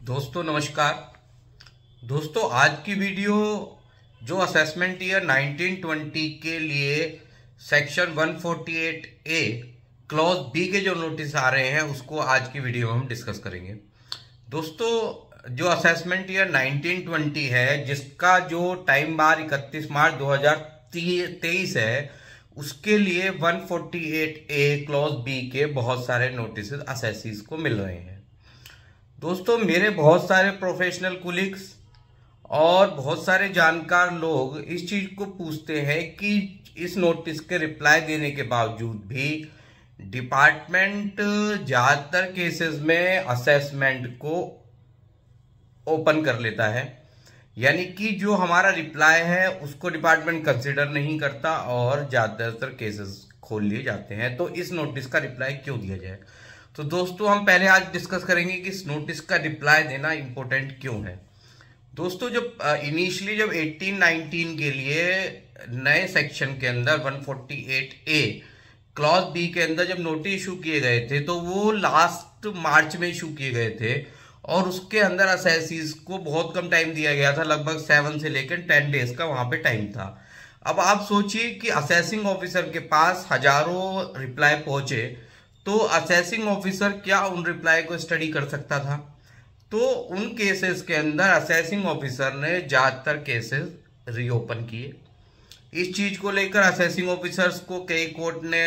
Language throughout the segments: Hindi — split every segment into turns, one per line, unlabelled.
दोस्तों नमस्कार। दोस्तों आज की वीडियो जो असेसमेंट ईयर 1920 के लिए सेक्शन 148 ए क्लॉज बी के जो नोटिस आ रहे हैं उसको आज की वीडियो में हम डिस्कस करेंगे। दोस्तों जो असेसमेंट ईयर 1920 है जिसका जो टाइम बार 31 मार्च 2023 है उसके लिए 148 ए क्लॉज बी के बहुत सारे नोटिस असेसीज को मिल रहे हैं। दोस्तों मेरे बहुत सारे प्रोफेशनल कुलीग्स और बहुत सारे जानकार लोग इस चीज को पूछते हैं कि इस नोटिस के रिप्लाई देने के बावजूद भी डिपार्टमेंट ज्यादातर केसेस में असेसमेंट को ओपन कर लेता है, यानी कि जो हमारा रिप्लाई है उसको डिपार्टमेंट कंसिडर नहीं करता और ज्यादातर केसेस खोल लिए जाते हैं। तो इस नोटिस का रिप्लाई क्यों दिया जाए? तो दोस्तों हम पहले आज डिस्कस करेंगे कि इस नोटिस का रिप्लाई देना इंपॉर्टेंट क्यों है। दोस्तों जब इनिशियली जब 18-19 के लिए नए सेक्शन के अंदर 148 ए क्लॉज बी के अंदर जब नोटिस इशू किए गए थे तो वो लास्ट मार्च में इशू किए गए थे और उसके अंदर असेसीज को बहुत कम टाइम दिया गया था, लगभग 7 से लेकर 10 डेज का वहां पे टाइम था। अब आप सोचिए कि असेसिंग ऑफिसर के पास हजारों रिप्लाई पहुंचे तो असेसिंग ऑफिसर क्या उन रिप्लाई को स्टडी कर सकता था? तो उन केसेस के अंदर असेसिंग ऑफिसर ने ज्यादातर केसेस रीओपन किए। इस चीज को लेकर असेसिंग ऑफिसर्स को कई कोर्ट ने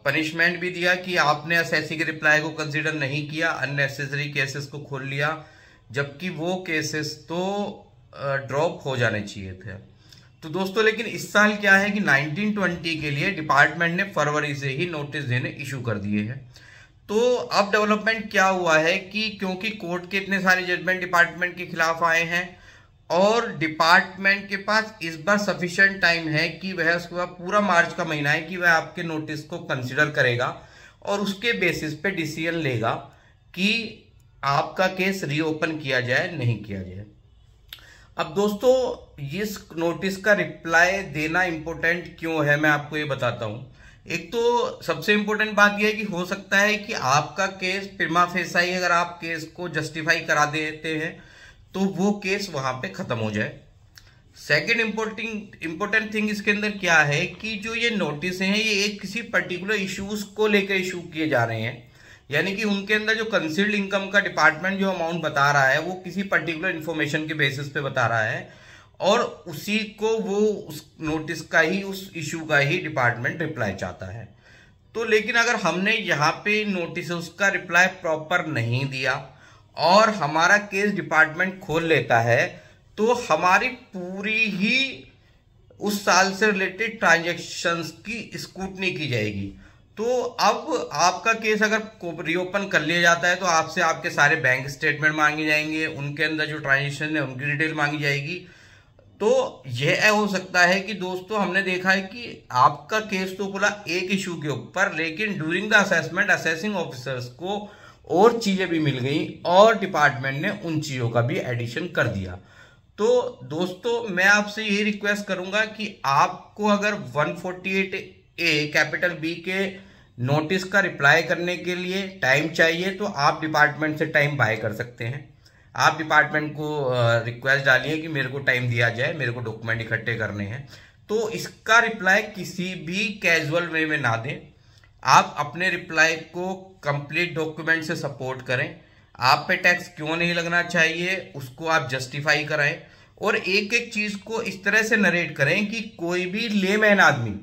पनिशमेंट भी दिया कि आपने असेसी के रिप्लाई को कंसीडर नहीं किया, अननेसेसरी केसेस को खोल लिया, जबकि वो केसेस तो ड्रॉप हो जाने चाहिए थे। तो दोस्तों लेकिन इस साल क्या है कि 1920 के लिए डिपार्टमेंट ने फरवरी से ही नोटिस देने इशू कर दिए हैं। तो अब डेवलपमेंट क्या हुआ है कि क्योंकि कोर्ट के इतने सारे जजमेंट डिपार्टमेंट के खिलाफ आए हैं और डिपार्टमेंट के पास इस बार सफिशिएंट टाइम है कि वह उसके बाद पूरा मार्च का महीना है कि वह आपके नोटिस को कंसिडर करेगा और उसके बेसिस पे डिसीजन लेगा कि आपका केस रीओपन किया जाए नहीं किया जाए। अब दोस्तों इस नोटिस का रिप्लाई देना इंपॉर्टेंट क्यों है मैं आपको ये बताता हूं। एक तो सबसे इंपॉर्टेंट बात यह है कि हो सकता है कि आपका केस प्रिमा फेसाई अगर आप केस को जस्टिफाई करा देते हैं तो वो केस वहां पे खत्म हो जाए। सेकेंड इंपॉर्टेंट थिंग इसके अंदर क्या है कि जो ये नोटिस हैं ये एक किसी पर्टिकुलर इश्यूज को लेकर इशू किए जा रहे हैं, यानी कि उनके अंदर जो कंसील्ड इनकम का डिपार्टमेंट जो अमाउंट बता रहा है वो किसी पर्टिकुलर इंफॉर्मेशन के बेसिस पे बता रहा है और उसी को वो उस नोटिस का ही उस इशू का ही डिपार्टमेंट रिप्लाई चाहता है। तो लेकिन अगर हमने यहाँ पे नोटिस उसका रिप्लाई प्रॉपर नहीं दिया और हमारा केस डिपार्टमेंट खोल लेता है तो हमारी पूरी ही उस साल से रिलेटेड ट्रांजेक्शन्स की स्क्रूटनी की जाएगी। तो अब आपका केस अगर रीओपन कर लिया जाता है तो आपसे आपके सारे बैंक स्टेटमेंट मांगे जाएंगे, उनके अंदर जो ट्रांजेक्शन है उनकी डिटेल मांगी जाएगी। तो यह हो सकता है कि दोस्तों हमने देखा है कि आपका केस तो खुला एक इशू के ऊपर, लेकिन during the assessment assessing officers को और चीजें भी मिल गई और डिपार्टमेंट ने उन चीजों का भी एडिशन कर दिया। तो दोस्तों मैं आपसे यही रिक्वेस्ट करूंगा कि आपको अगर 148 ए कैपिटल बी के नोटिस का रिप्लाई करने के लिए टाइम चाहिए तो आप डिपार्टमेंट से टाइम बाय कर सकते हैं। आप डिपार्टमेंट को रिक्वेस्ट डालिए कि मेरे को टाइम दिया जाए, मेरे को डॉक्यूमेंट इकट्ठे करने हैं। तो इसका रिप्लाई किसी भी कैजुअल वे में ना दें, आप अपने रिप्लाई को कंप्लीट डॉक्यूमेंट से सपोर्ट करें। आप पे टैक्स क्यों नहीं लगना चाहिए उसको आप जस्टिफाई कराएं और एक एक चीज को इस तरह से नरेट करें कि कोई भी लेमैन आदमी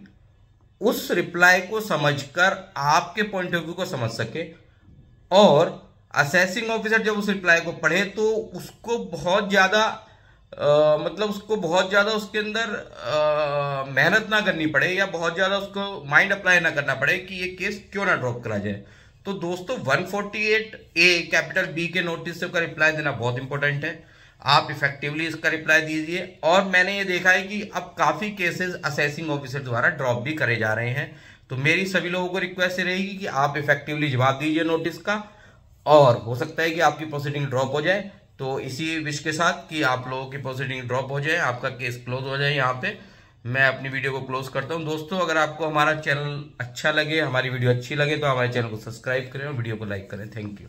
उस रिप्लाई को समझकर आपके पॉइंट ऑफ व्यू को समझ सके और असेसिंग ऑफिसर जब उस रिप्लाई को पढ़े तो उसको बहुत ज्यादा उसके अंदर मेहनत ना करनी पड़े या बहुत ज्यादा उसको माइंड अप्लाई ना करना पड़े कि ये केस क्यों ना ड्रॉप करा जाए। तो दोस्तों 148 ए कैपिटल बी के नोटिस का रिप्लाई देना बहुत इंपॉर्टेंट है। आप इफेक्टिवली इसका रिप्लाई दीजिए और मैंने ये देखा है कि अब काफी केसेस असेसिंग ऑफिसर द्वारा ड्रॉप भी करे जा रहे हैं। तो मेरी सभी लोगों को रिक्वेस्ट रहेगी कि आप इफेक्टिवली जवाब दीजिए नोटिस का और हो सकता है कि आपकी प्रोसीडिंग ड्रॉप हो जाए। तो इसी विश के साथ कि आप लोगों की प्रोसीडिंग ड्रॉप हो जाए, आपका केस क्लोज हो जाए, यहाँ पे मैं अपनी वीडियो को क्लोज करता हूँ। दोस्तों अगर आपको हमारा चैनल अच्छा लगे, हमारी वीडियो अच्छी लगे तो हमारे चैनल को सब्सक्राइब करें और वीडियो को लाइक करें। Thank you.